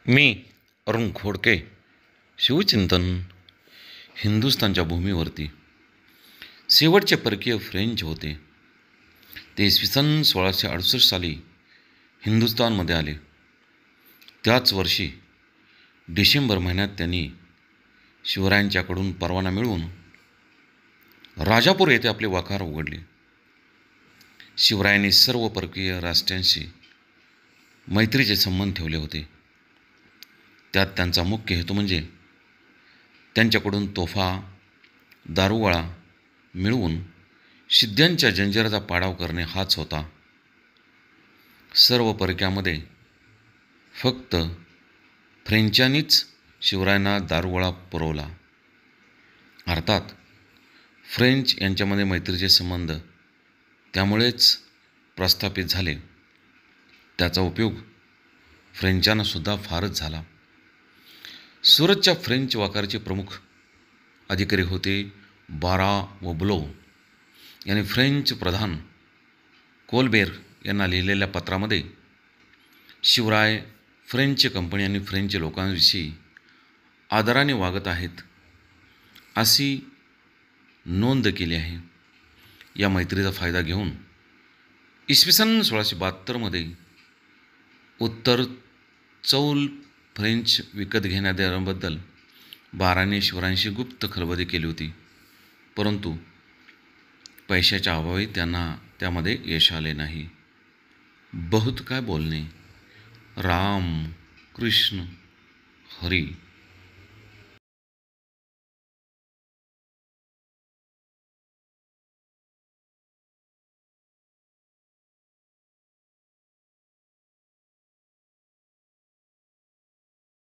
मी अरुण खोडके. शिवचिंतन. हिंदुस्थानच्या भूमीवरती शेवटचे परकीय फ्रेंच होते. ते इसवी सन 1668 साली हिंदुस्थानमध्ये आले. त्याच वर्षी डिसेंबर महिन्यात त्यांनी शिवरायांच्याकडून परवाना मिळवून राजापूर येथे आपले वखार उघडले. शिवरायांनी सर्व परकीय राष्ट्रांशी मैत्रीचे संबंध ठेवले होते. त्यात त्यांचा मुख्य हेतू म्हणजे त्यांच्याकडून तोफा, दारुगोळा मिळवून शिद्यांच्या जंजिराचा पाडाव करणे हाच होता. सर्व परक्यामध्ये फक्त फ्रेंचांनीच शिवरायांना दारुगोळा पुरवला. अर्थात फ्रेंच यांच्यामध्ये मैत्रीचे संबंध त्यामुळेच प्रस्थापित झाले. त्याचा उपयोग फ्रेंचांनासुद्धा फारच झाला. सुरतच्या फ्रेंच वखाराचे प्रमुख अधिकारी होते बारा व ब्लो यांनी फ्रेंच प्रधान कोलबेर यांना लिहिलेल्या पत्रामध्ये शिवराय फ्रेंच कंपनी आणि फ्रेंच लोकांविषयी आदराने वागत आहेत अशी नोंद केली आहे. या मैत्रीचा फायदा घेऊन इसवी सन 1672 उत्तर चौल फ्रेंच विकत घेण्याबद्दल बाराने शिवरायांशी गुप्त खलबती केली होती, परंतु पैशाच्या अभावी त्यांना त्यामध्ये यश आले नाही. बहुत काय बोलणे. राम कृष्ण हरी.